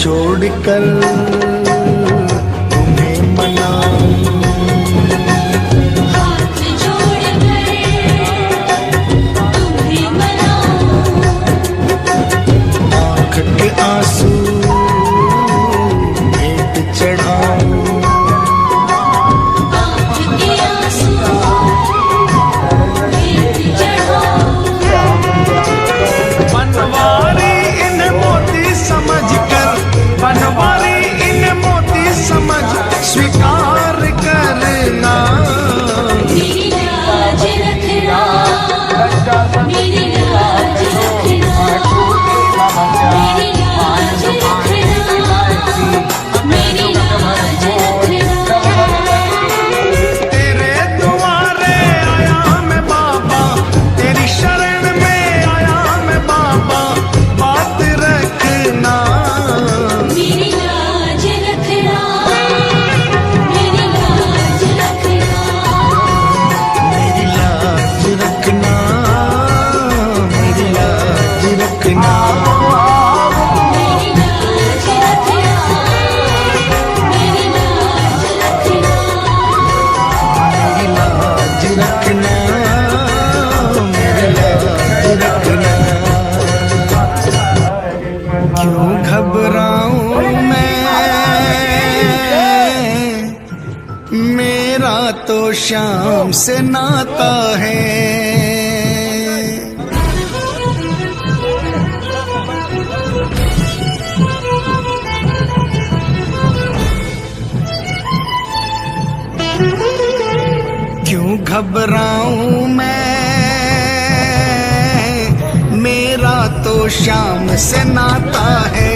जोड़कर तुम्हें मनाऊं, हाथ जोड़कर तुम्हें मनाऊं, आँख के आंसू भेंट चढ़ाऊं, आँख के आंसू भेंट चढ़ाऊं। बनवारी इन मोती समझकर, बनवारी इन मोती समझ स्वीकार करना, मेरी लाज रखना, मेरी लाज रखना, मेरी लाज रखना, मेरी लाज रखना। तेरे द्वारे आया मैं बाबा, तेरी शरण में आया मैं बाबा, बात रखना, मेरी लाज रखना, मेरी लाज रखना, मेरी लाज रखना, मेरी लाज रखना, मेरी लाज रखना, मेरी लाज रखना। मेरी लाज रखना, मेरी लाज रखना। क्यों घबराऊं मैं, मेरा तो शाम से नाता है। घबराऊं मैं, मेरा तो शाम से नाता है।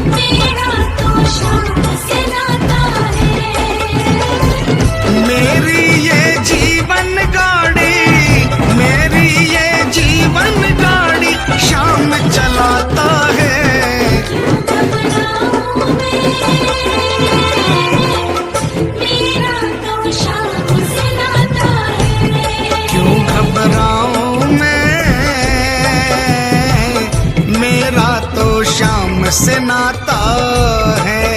मेरा तो शाम से नाता है। मेरी ये जीवन गाड़ी, मेरी ये जीवन गाड़ी शाम चलाता है। मेरा तो शाम से नाता है। क्यों घबराऊं मैं, मेरा तो शाम से नाता है।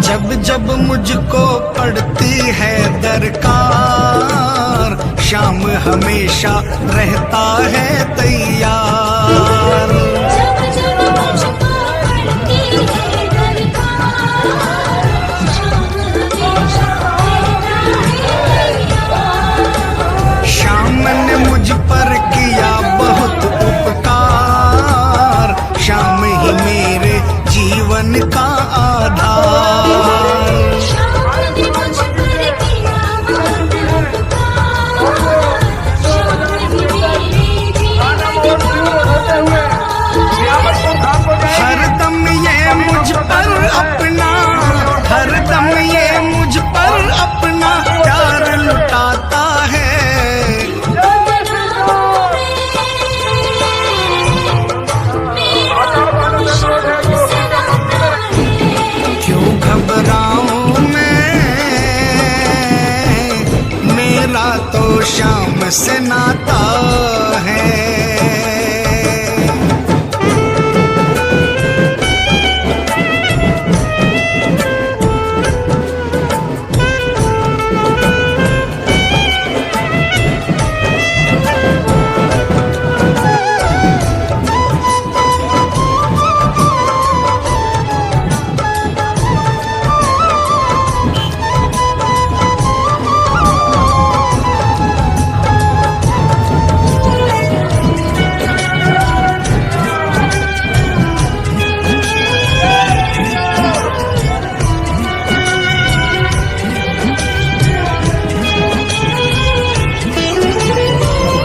जब जब मुझको पड़ती है दरकार, शाम हमेशा रहता है तैयार। जब जब मुझको पड़ती है दरकार, शाम हमेशा रहता है तैयार। शाम ने मुझ पर किया बहुत उपकार, शाम ही मेरे जीवन का आधार। शाम ने मुझ पर किया बहुत उपकार, शाम ही मेरे जीवन का आधार। हर दम ये मुझ पर अपना, हर दम ये मुझ पर अपना प्यार लुटाता है। क्यों घबराऊं मैं, मेरा तो शाम से नाता है।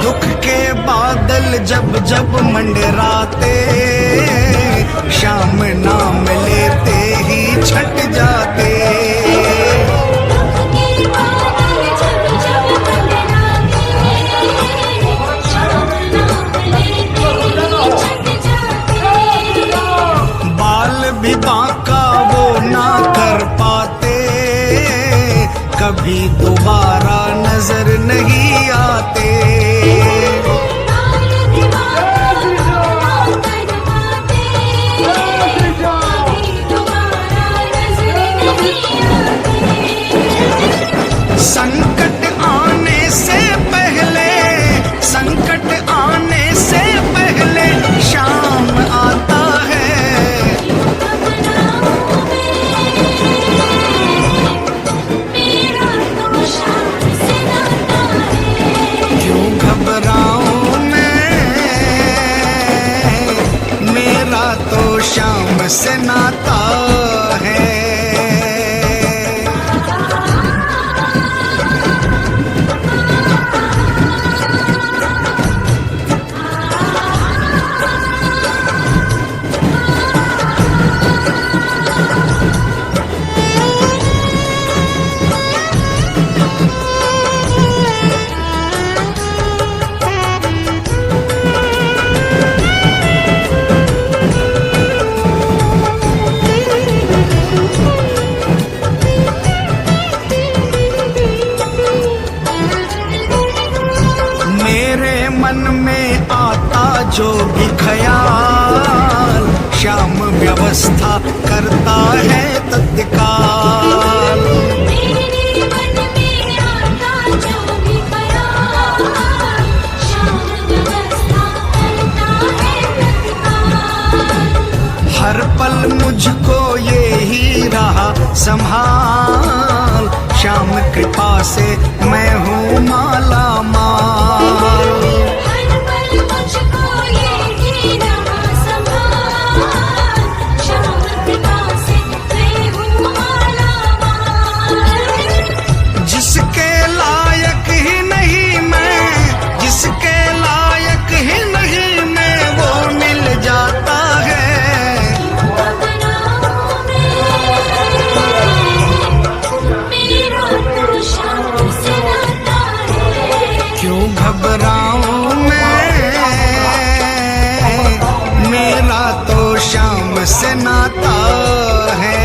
दुख के बादल जब जब मंडराते, शाम नाम लेते ही छट जाते। दुख के बादल जब जब मंडराते, शाम नाम लेते ही छट जाते। बाल भी बांका वो ना कर पाते, कभी दोबारा नजर नहीं आते। संकट आने से पहले, संकट आने से पहले शाम आता है। मेरा तो जो भी ख्याल श्याम व्यवस्था करता है तत्काल। मेरे मन में आता जो भी ख्याल श्याम व्यवस्था करता है तत्काल। हर पल मुझको ये ही रहा संभाल, श्याम कृपा से मैं हूँ माला माल। हर पल मुझको ये ही रहा संभाल, श्याम कृपा से मैं हूँ माला माल। जिसके लायक ही नहीं मैं, जिसके लायक ही नहीं मैं, वो मिल जाता है। क्यों घबराऊं मैं, मेरा तो श्याम से नाता है।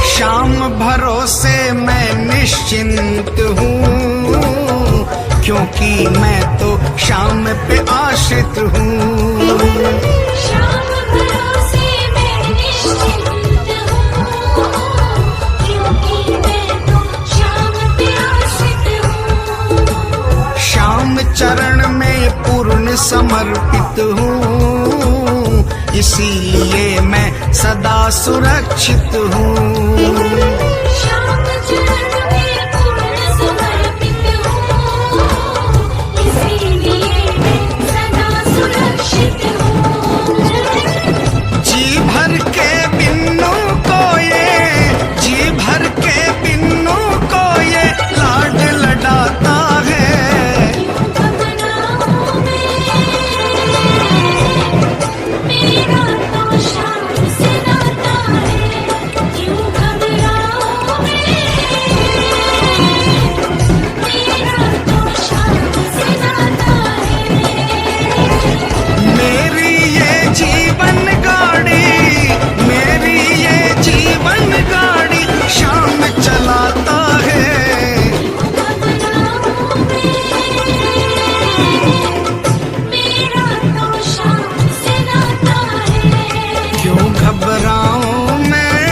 श्याम भरोसे मैं निश्चिंत हूँ, क्योंकि मैं तो श्याम पे आश्रित हूँ। श्याम भरोसे मैं निश्चिंत हूँ, क्योंकि मैं तो श्याम पे आश्रित हूँ। श्याम चरण में पूर्ण समर्पित हूँ, इसीलिए मैं सदा सुरक्षित हूँ। श्याम चरण में पूर्ण समर्पित हूँ, इसीलिए मैं सदा सुरक्षित हूँ। जी भर के बिन्नू को ये, जी भर के बिन्नू को ये लाड लडाता है। मेरा तो श्याम से नाता है, क्यों घबराऊं मैं, मेरा तो श्याम से नाता है। मेरी ये जीवन गाड़ी, मेरी ये जीवन गाड़ी श्याम चलाता है। मेरा तो श्याम से नाता है, क्यों घबराऊं मैं,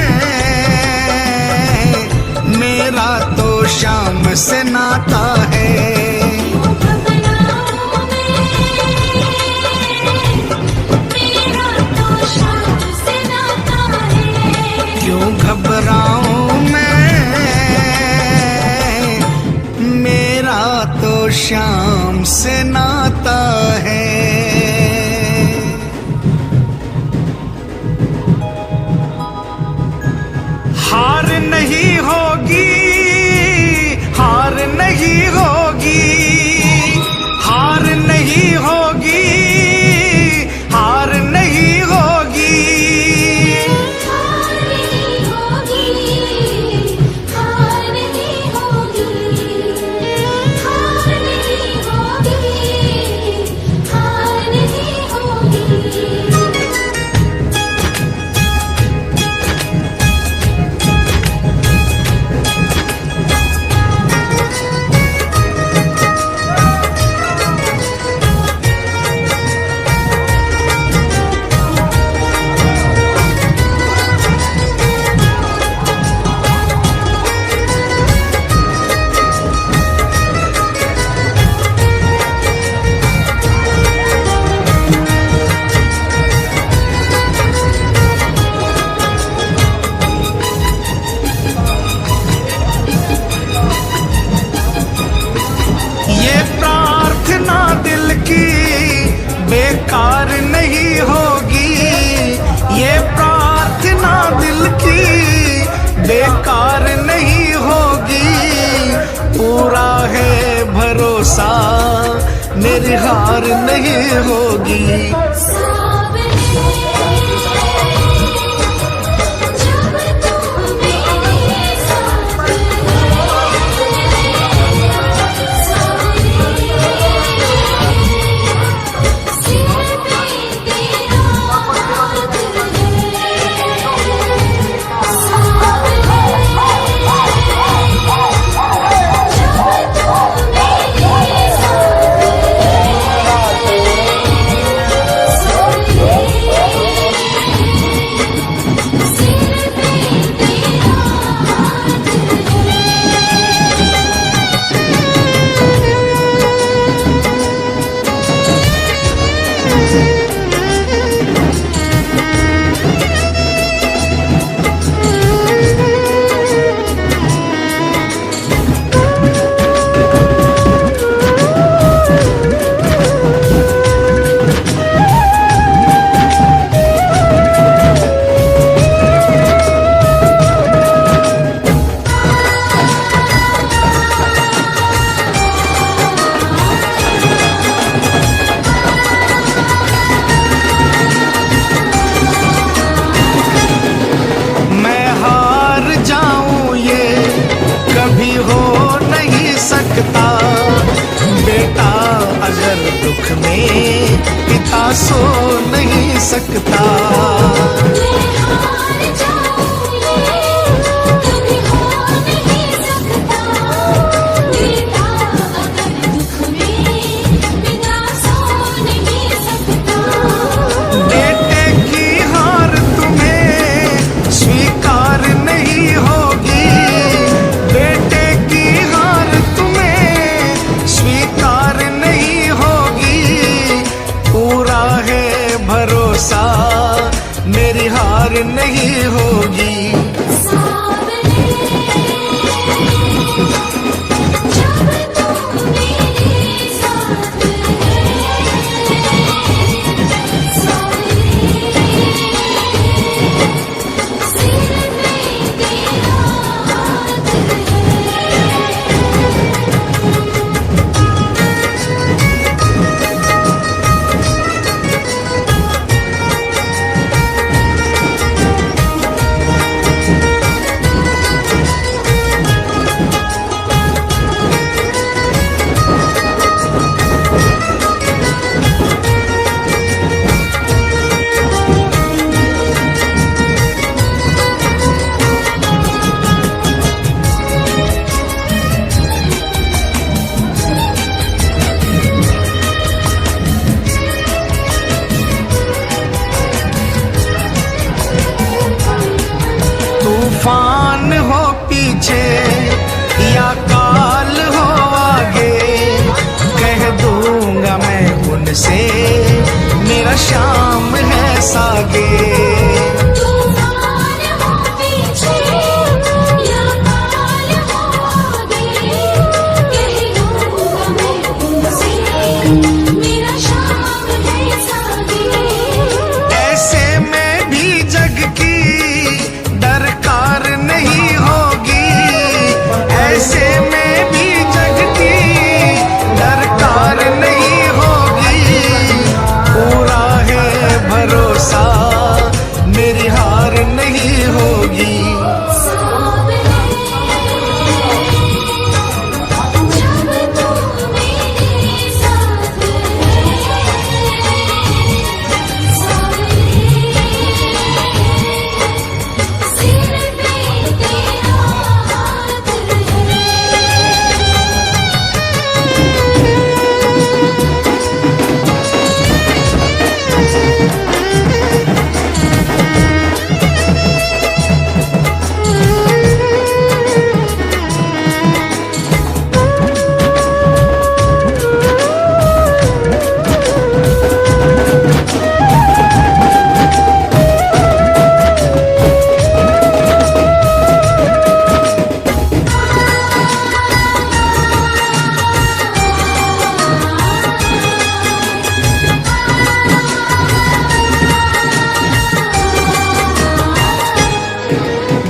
मेरा तो श्याम से नाता है। मेरा तो श्याम से नाता है, क्यों घबराऊं मैं, मेरा तो श्याम से नाता है। हार नहीं होगी, हार नहीं होगी, हार नहीं होगी, हार नहीं होगी। हार नहीं होगी, हार नहीं होगी, हार नहीं होगी, हार नहीं होगी। सावरे जब तू मेरे साथ है, सावरे सिर पे तेरा हाथ है, सावरे कभी हो नहीं सकता। बेटा अगर दुख में पिता सो नहीं सकता। मैं हार जाऊंगी, कभी हो नहीं सकता। बेटा अगर दुख में पिता सो नहीं सकता। बेटे की हार तुम्हें स्वीकार नहीं होगी। बेटे की हार तुम्हें स्वीकार नहीं होगी। पूरा है भरोसा मेरी हार नहीं होगी। सावरे जब तू मेरे साथ है, सावरे सिर पे तेरा हाथ है। तूफान हो पीछे या काल हो आगे, कह दूंगा मैं उनसे मेरा शाम है सागे। तूफान हो पीछे या काल हो आगे, कह दूंगा मैं उनसे मेरा शाम है सागे। ऐसे में भी जग की दरकार नहीं होगी। ऐसे में भी जग की दरकार नहीं होगी। पूरा है भरोसा मेरी हार नहीं होगी। सावरे जब तू मेरे साथ है, सावरे सिर पे तेरा हाथ है।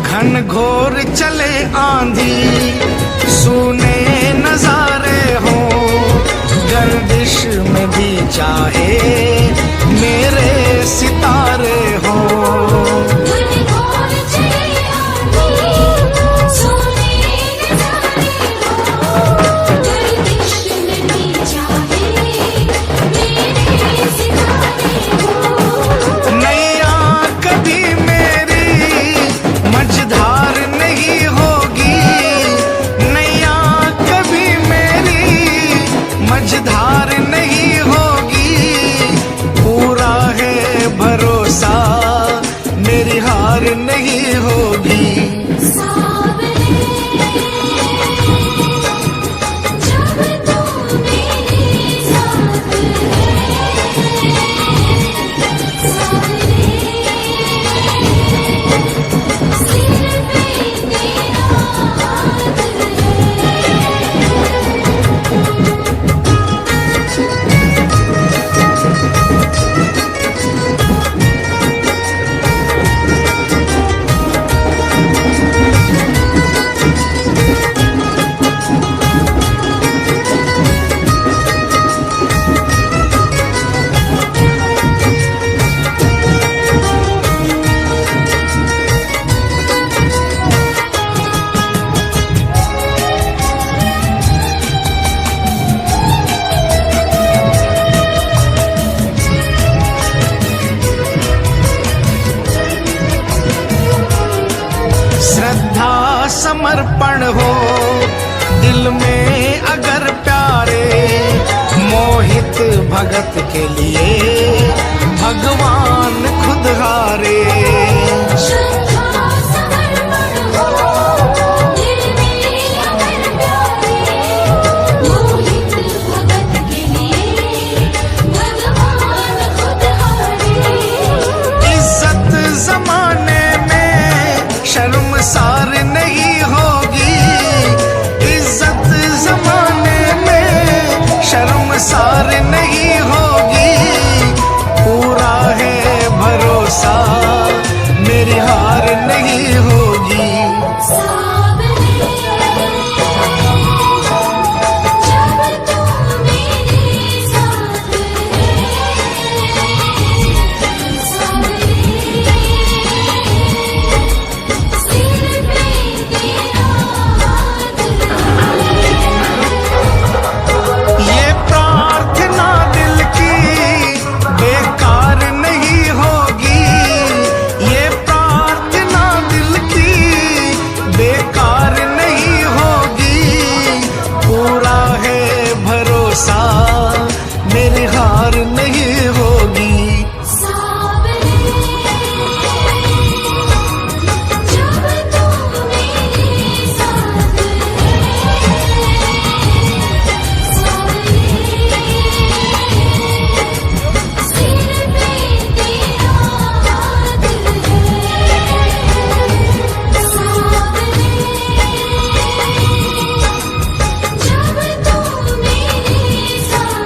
घनघोर चले आंधी सूने नजारे हो, गर्दिश में भी चाहे मेरे सितारे हो। मन खोल चले आंधी सोने नजारे हो। गर्दिश नहीं चाहे मेरे सितारे हो। नैया कभी मेरी मझधार नहीं होगी, नैया कभी मेरी मझधार नहीं होगी। पूरा है भरोसा मेरी हार नहीं होगी। सावरे जब तू मेरे साथ है, सावरे सिर पे तेरा हाथ श्रद्धा समर्पण हो दिल में अगर प्यारे, मोहित भगत के लिए भगवान खुद हारे। श्रद्धा समर्पण हो दिल में अगर प्यारे, मोहित भगत के लिए भगवान खुद हारे। इज्जत जमाने में शर्मसार नहीं होगी, इज्जत जमाने में शर्मसार नहीं होगी। पूरा है भरोसा मेरी हार नहीं होगी। सावरे जब तू मेरे साथ है, सावरे सिर पे तेरा हाथ ये प्रार्थना दिल की बेकार नहीं होगी, ये प्रार्थना दिल की बेकार नहीं होगी। पूरा है भरोसा मेरी हार नहीं होगी। सावरे जब तू मेरे साथ है, सावरे सिर पे तेरा हाथ है। सावरे जब तू मेरे साथ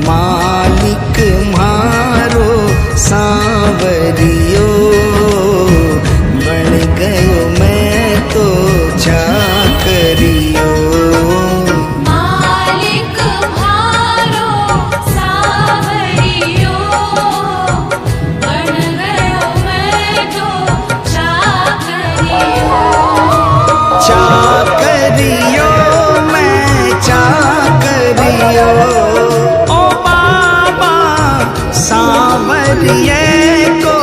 मालिक मारो सांवरियो, बन गयो मैं तो चाकरियो। मालिक भारो सावरियो, बन गयो मैं तो चाकरियो। चाकरियो मैं चाकरियो, ओ बाबा सांवरिये को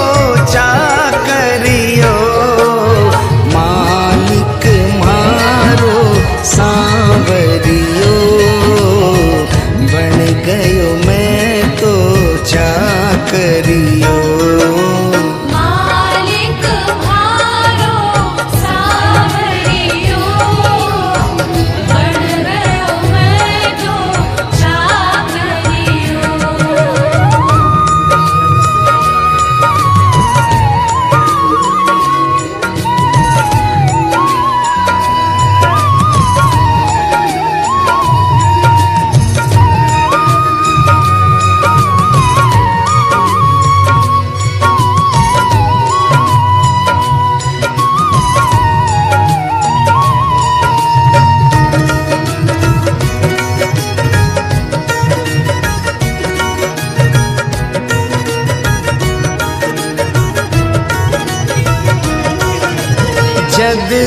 चाकरियो। मालिक मारो सांवरियो, बन गयो मैं तो चाकरियो। मालिक भारो सावरियो,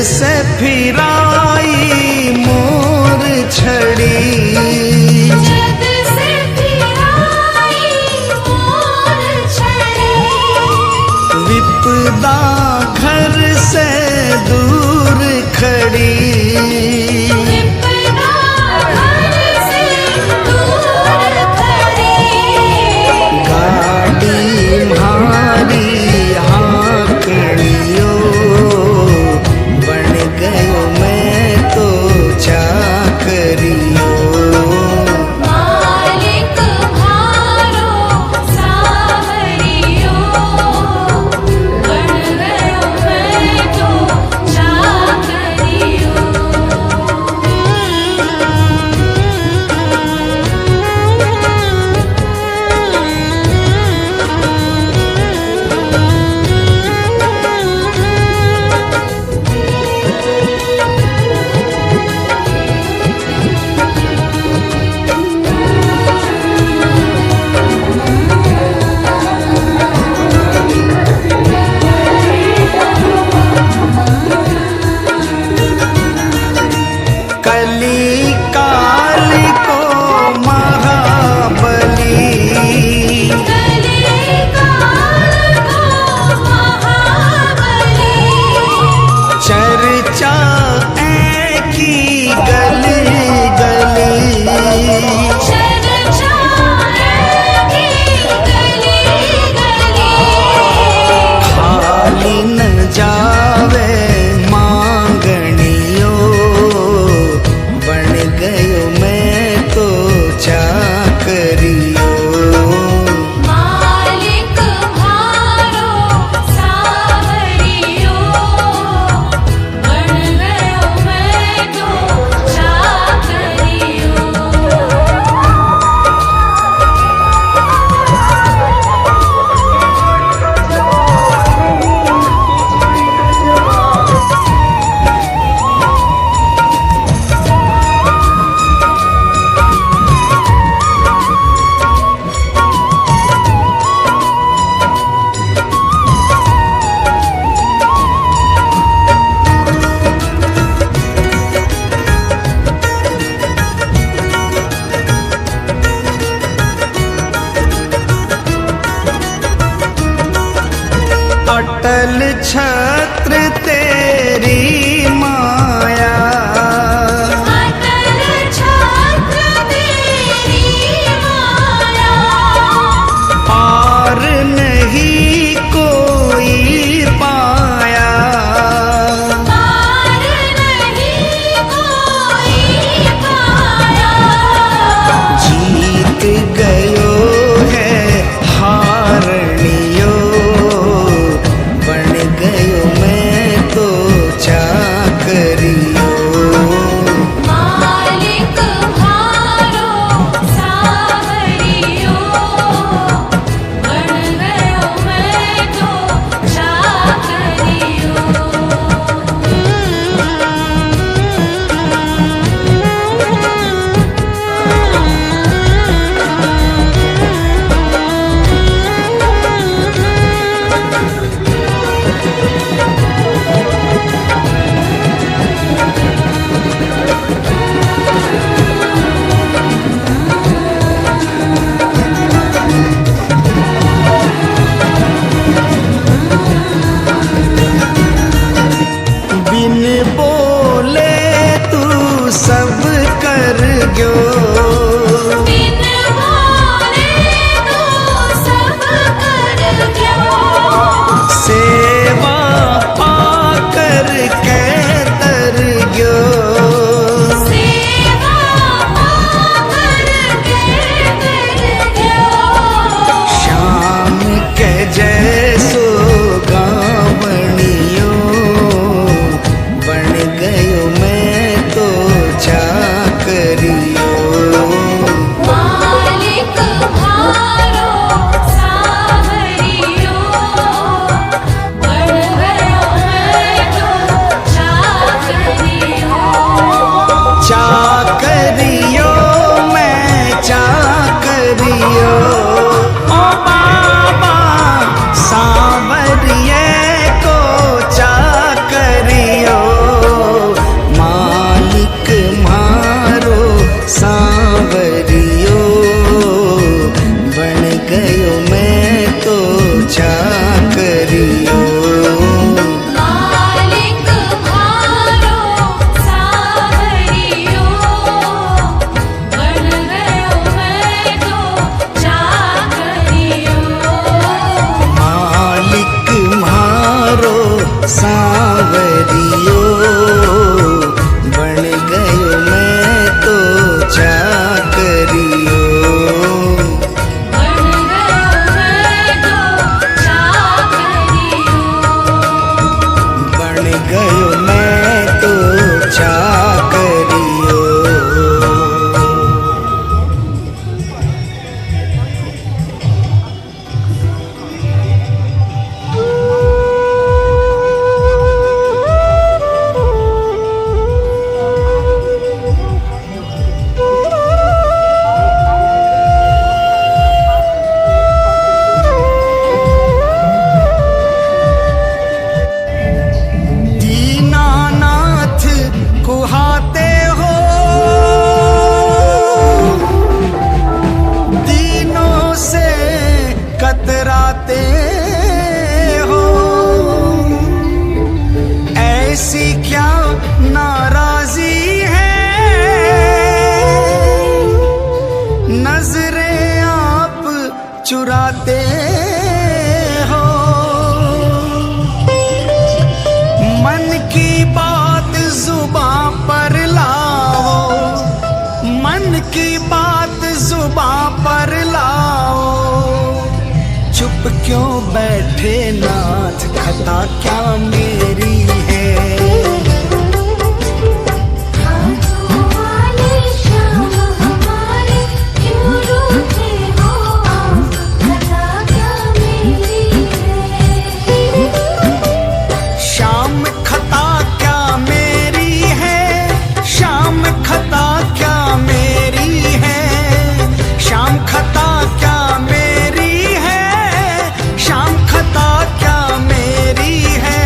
से फिराई मोर छड़ी, जग से फिराई मोर छड़ी, विपदा घर से दूर खड़ी, विपदा घर से दूर खड़ी, गाड़ी म्हारी हाँकड़ियो, बन गयो मैं तो चाकरियो। मालिक भारो सावरियो, बन गयो मैं तो चाकरियो। कली काल को महाबली, कली काल को महाबली, चर्चा ऐ की गली गली, चर्चा की गली गली, खाली न जावे मांगनियो, बन गयो मैं तो चाकरियो। मालिक भारो सावरियो, बन गयो मैं तो चाकरियो। अटल छत्र तेरी माया, अटल छत्र तेरी माया, पार नहीं कोई पाया, पार नहीं कोई पाया, जीत गयो है हारनियो, बन गयो मैं तो चाकरियो। मालिक भारो सावरियो, बन गयो मैं तो चाकरियो। बिन बोले तू सब कर गयो, बिन बोले तो सब कर गयो, सेवा क्यों बैठे नाथ, खता क्या मेरी है। हाथों वाले श्याम हमारे क्यों रूठे हो आप, खता क्या मेरी है। शाम खता क्या मेरी है, शाम खता क्या मेरी है, शाम खता क्या मेरी है, शाम खता क्या मेरी है।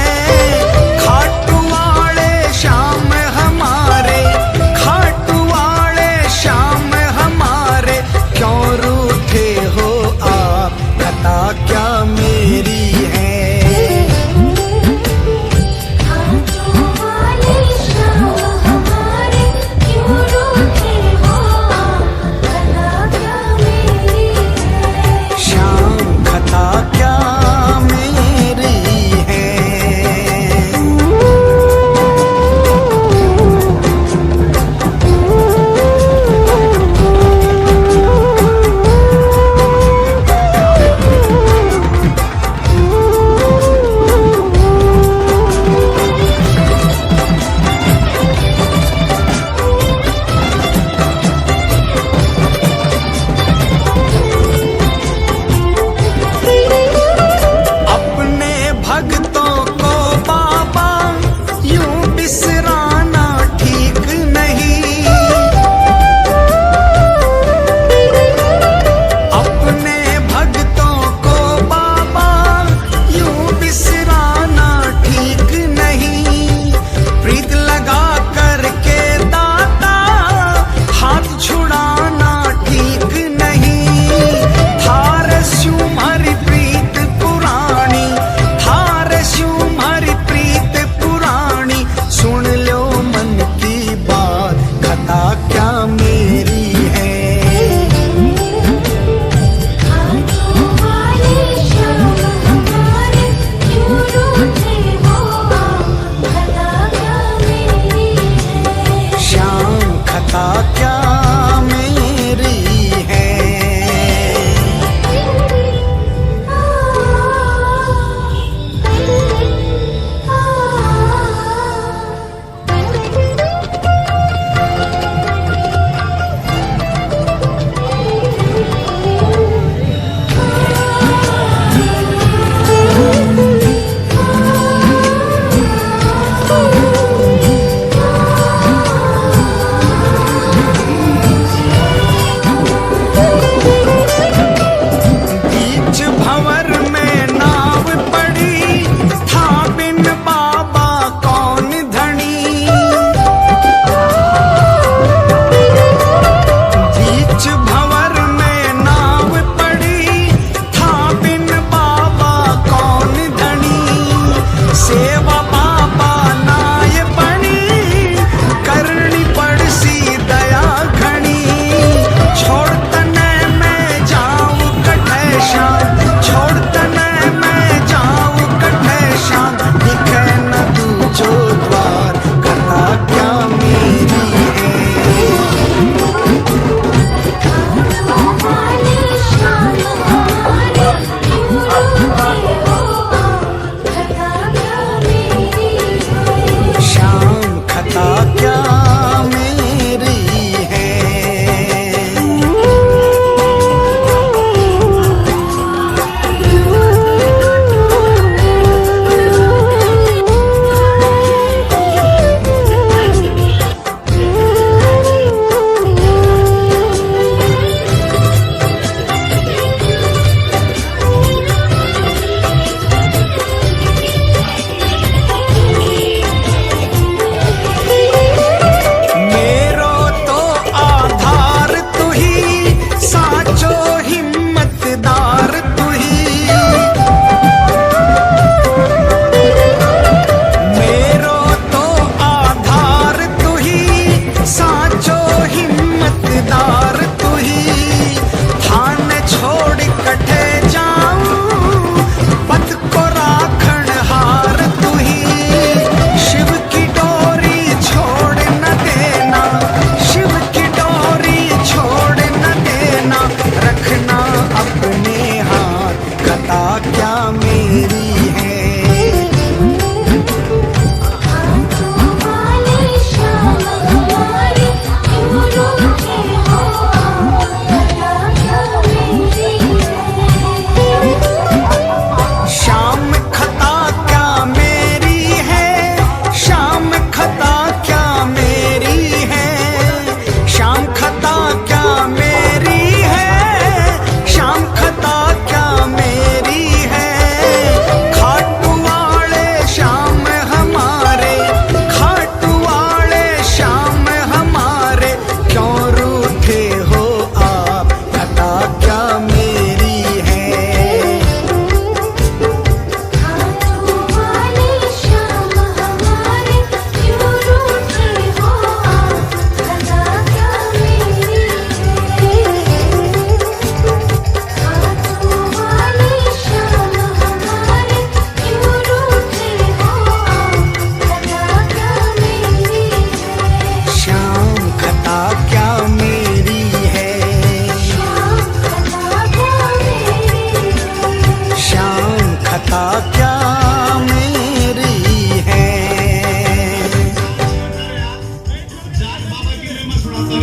दया मेरी है।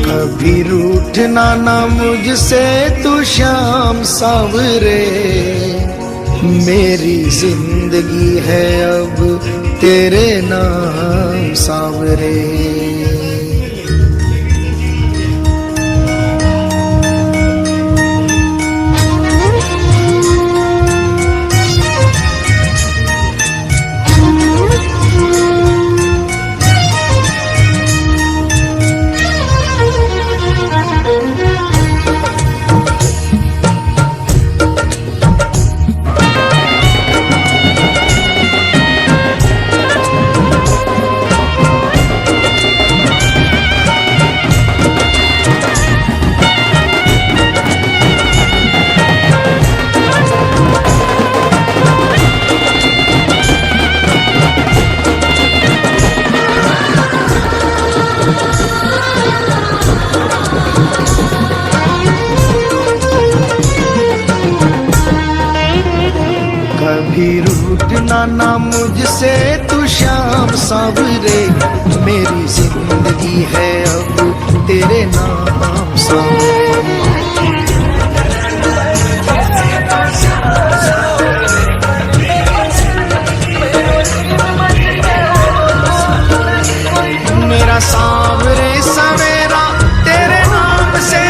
कभी रूठना ना मुझसे तू श्याम सावरे, मेरी जिंदगी है अब तेरे नाम सावरे। कभी रूठना ना मुझसे तू श्याम सावरे, मेरी जिंदगी है अब तेरे नाम सावरे। मेरा सावरे सवेरा तेरे नाम से,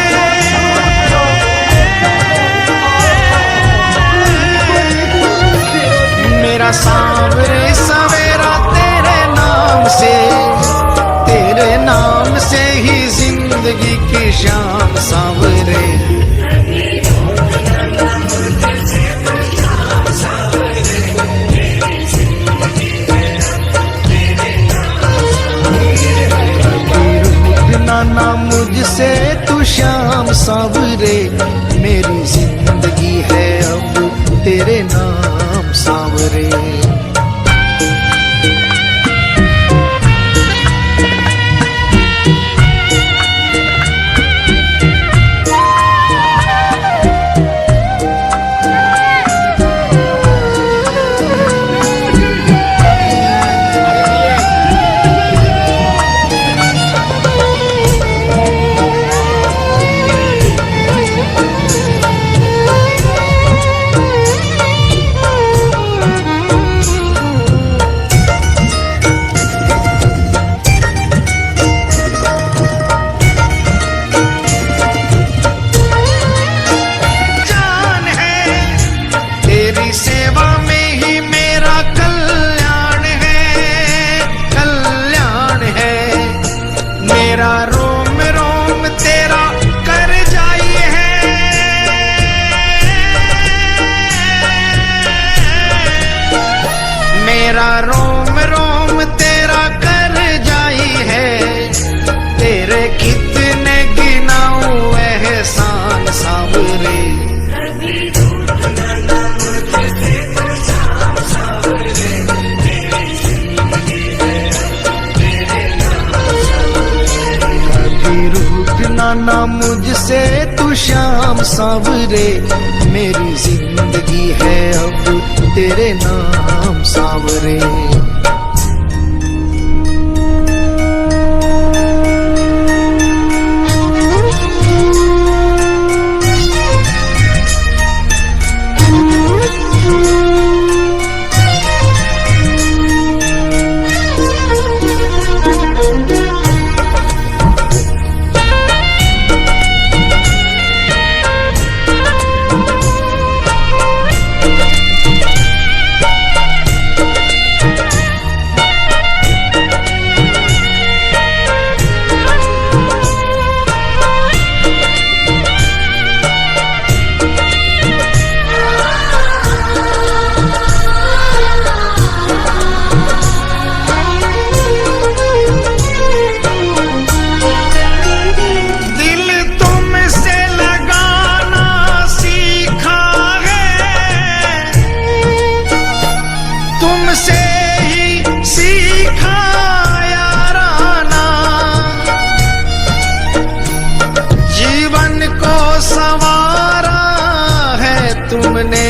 मेरा सावरे सवेरा तेरे नाम से, तेरे नाम से ही जिंदगी की शाम सावरे। ना मुझसे तू श्याम सावरे, मेरी जिंदगी है अब तेरे नाम सावरे। मेरा रोम रोम तेरा कर जाई है, तेरे कितने गिनाऊं एहसान सावरे। कभी रूठना ना मुझसे तू श्याम सावरे, मेरी जिंदगी है अब तेरे नाम सावरे। तुमने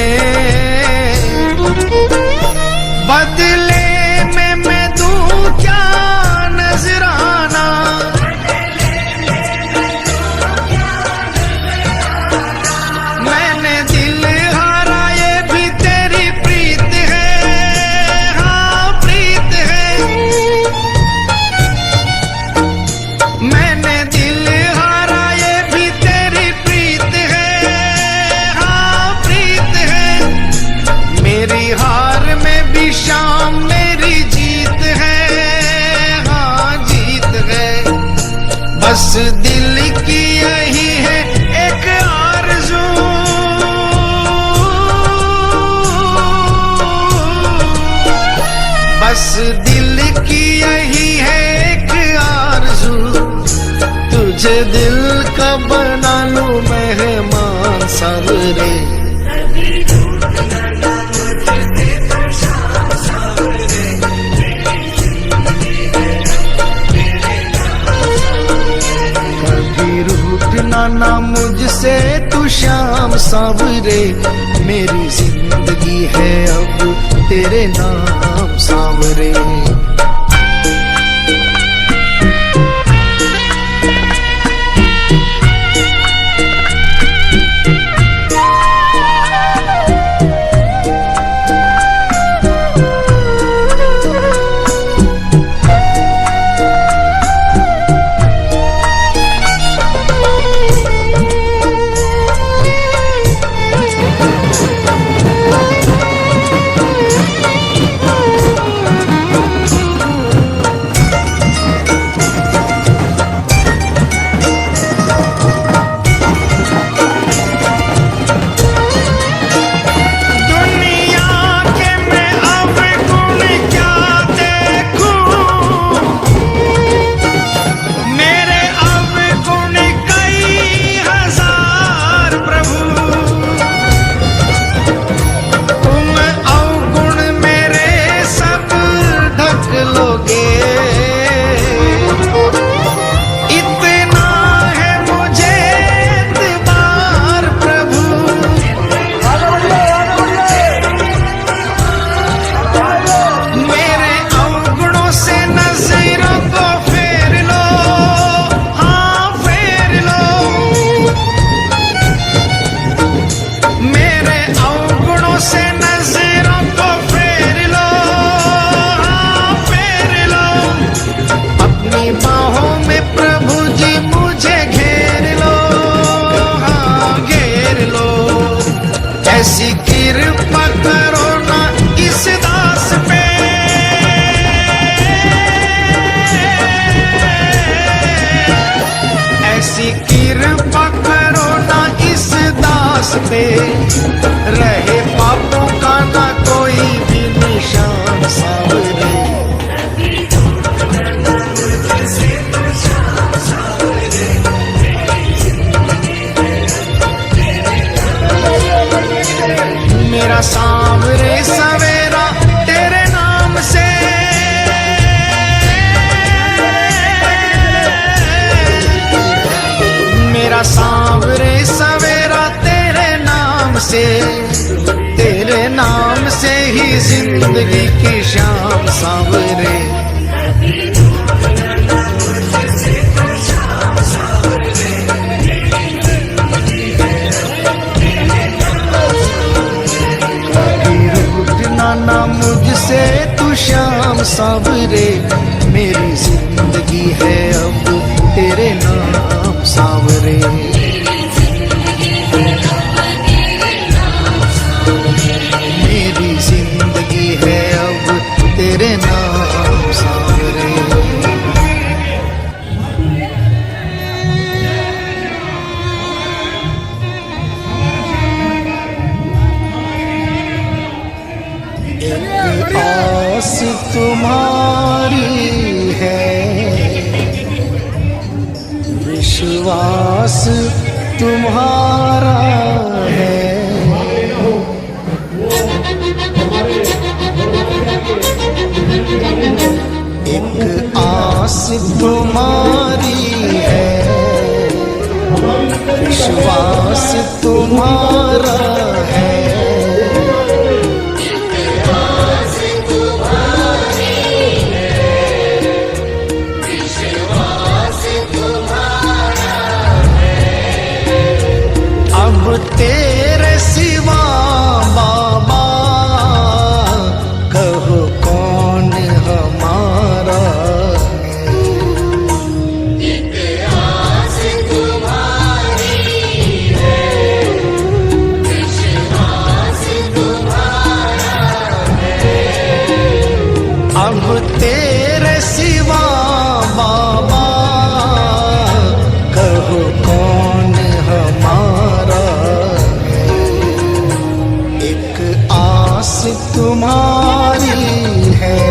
बस दिल की यही है एक आरज़ू, तुझे दिल का बना लूं मेहमान सावरे। कभी रूठना ना मुझसे तू श्याम सावरे, मेरी जिंदगी है अब तेरे नाम सावरे। ऐसी कृपा करो ना इस दास पे, ऐसी कृपा करो ना इस दास पे, रहे पापों का ना कोई भी निशान सावरे। मेरा सांवरे सवेरा तेरे नाम से, मेरा सांवरे सवेरा तेरे नाम से, तेरे नाम से ही जिंदगी की शाम सांवरे। ना मुझसे तू श्याम सावरे, मेरी जिंदगी है अब तेरे नाम सावरे। मेरी जिंदगी है अब तेरे नाम सावरे। आस तुम्हारी है, विश्वास तुम्हारा है, एक आस तुम्हारी है, विश्वास तुम्हारा है। तेरे सिवा बाबा कहो कौन हमारा, आस तुम्हारी है, विश्वास तुम्हारा है। अब तेरे सिवा बाबा कहो कौन हमारा, तुम्हारी है,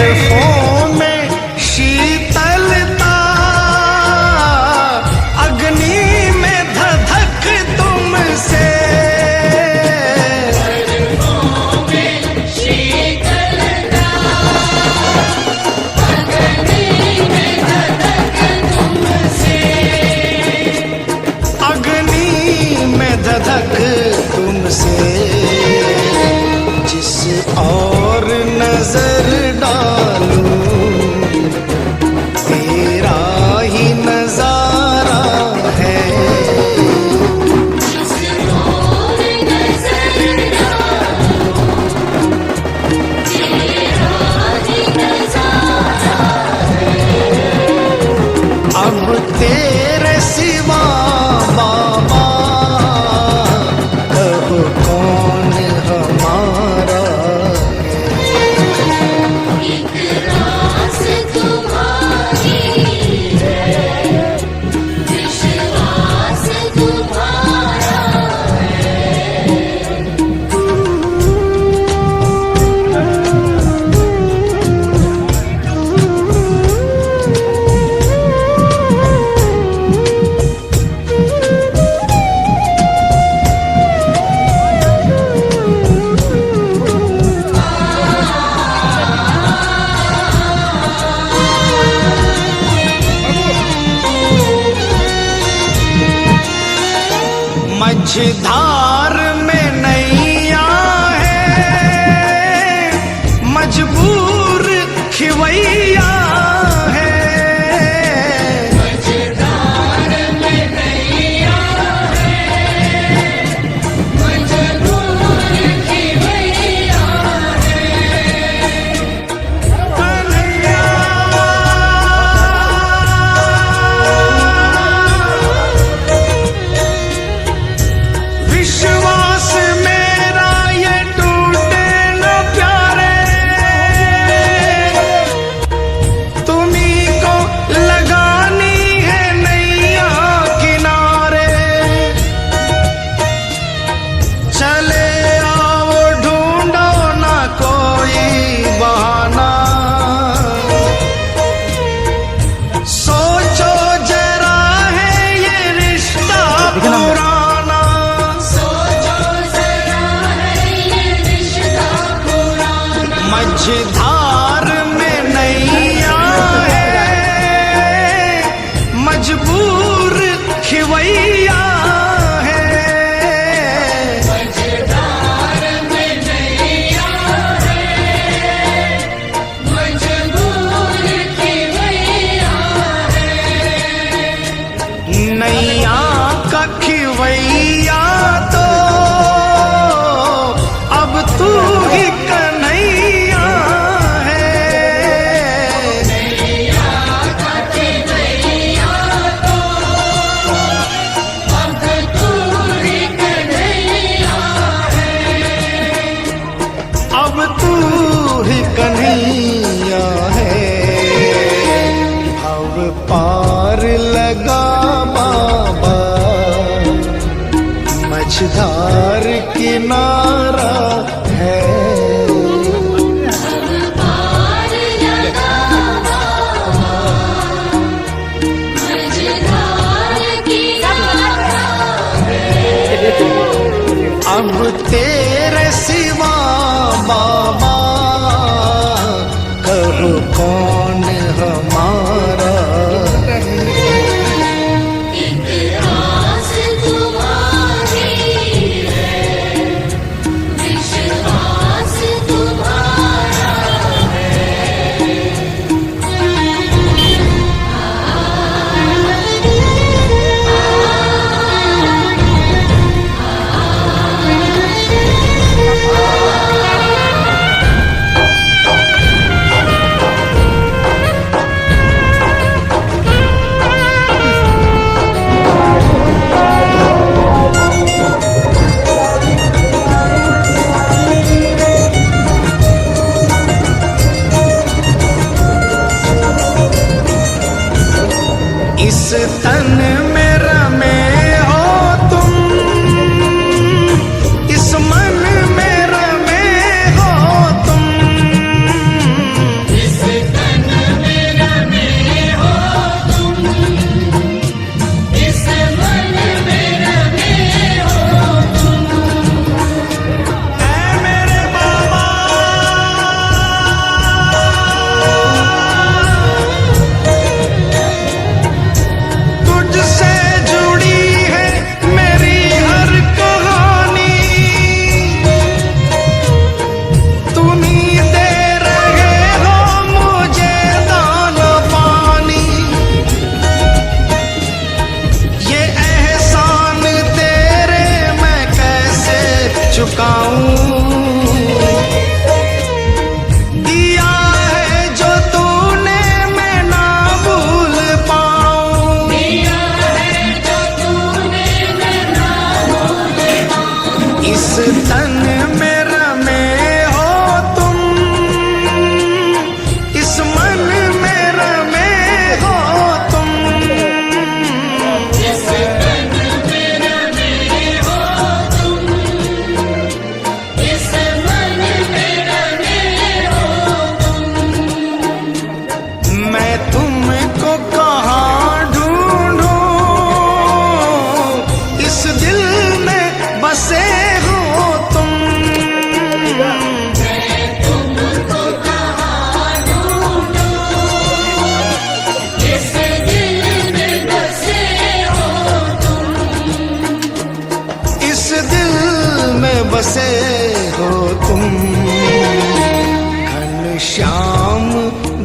जुल्फों में शीतलता, अग्नि में धधक तुमसे, अग्नि में धधक तुमसे, जिस और नजर डालूं तेरा ही नजारा है। अब तेरे सिवा बाबा अब कौन हमारा मझधार में नैया है, मजबूर खिवैया है, मझधार में नैया है, मजबूर खिवैया है। कन्हैया विश्वास मेरा ये टूटे न प्यारे, तुम्ही को लगानी है नैया किनारे। चले आओ ढूंढो ना कोई बहाना, सोचो जरा है ये रिश्ता पुराना। मझधार में नैया है, मजबूर खिवैया है, मझधार में नैया है, मजबूर खिवैया है। नैया का खिवैया तो अब तू ही कन्हैया है। नैया का खिवैया तो अब तू ही कन्हैया है। अब तू ही कन्हैया है। भव पार लगा बाबा, मझधार किनारा है। अब तेरे सिवा बाबा कहो कौन हमारा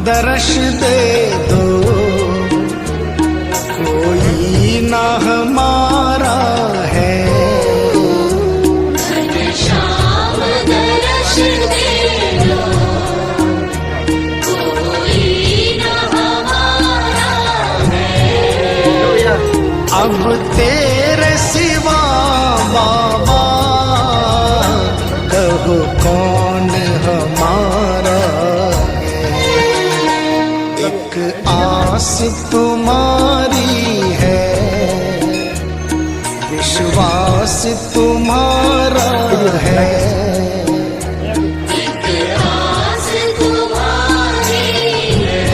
दर्श दे दो, कोई ना हमारा है। घनश्याम दर्श दे दो, कोई न हमारा है। अब तेरे सिवा बाबा कहो कौन हमारा है। एक आस तुम्हारी है, विश्वास तुम्हारा है। आस तुम्हारी है,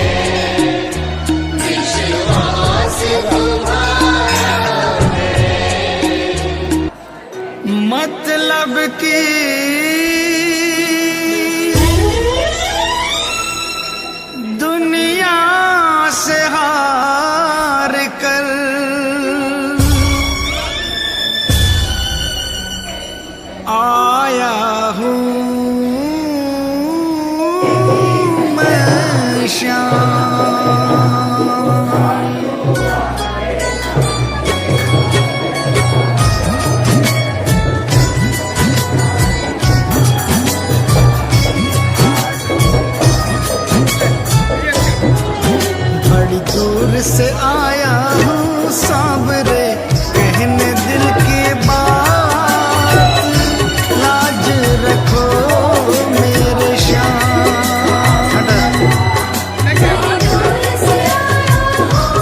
विश्वास तुम्हारा है। मतलब की दुनिया से हार कर आया हूँ मैं श्याम। बड़ी दूर से आया हूँ साबरे, कहने दिल की बात, लाज रखो मेरे श्याम। दूर से आया हूँ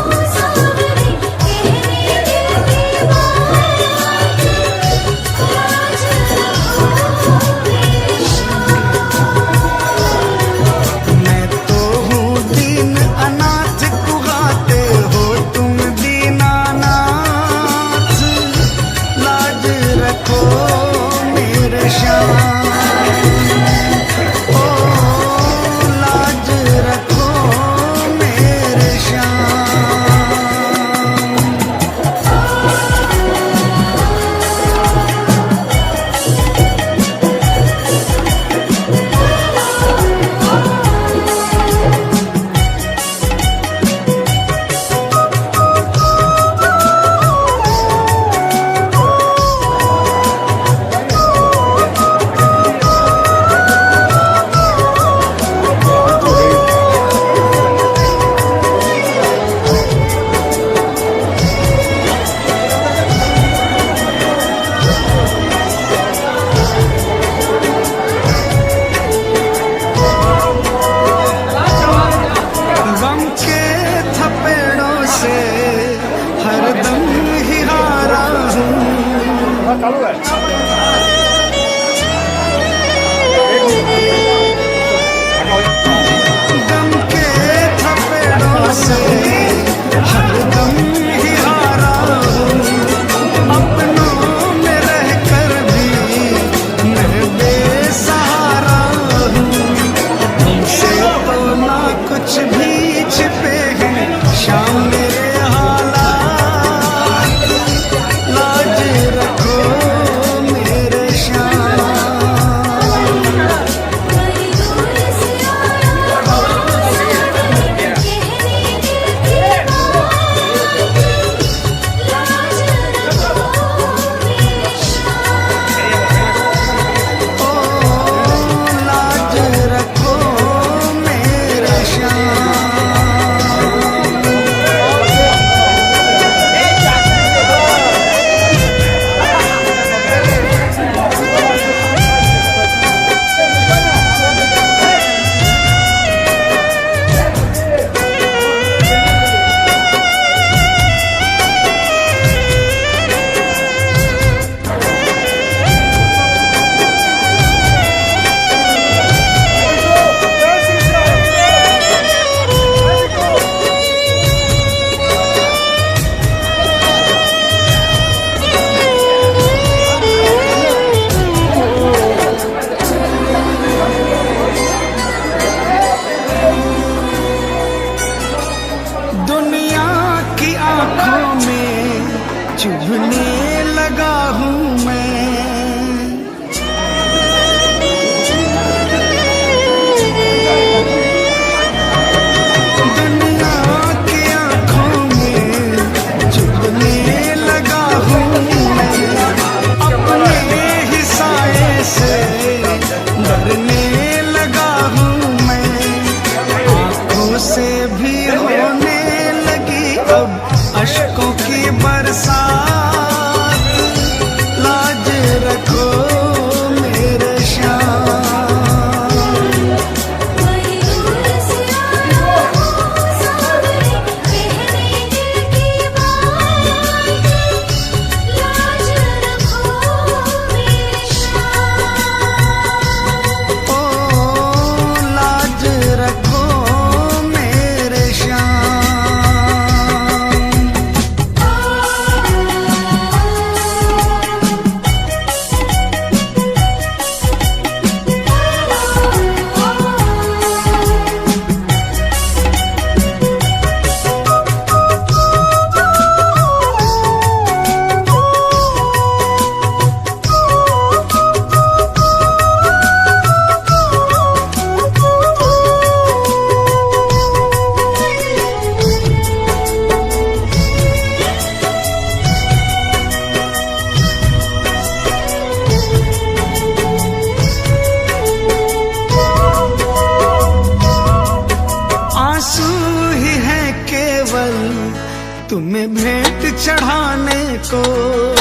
तुम्हें भेंट चढ़ाने को।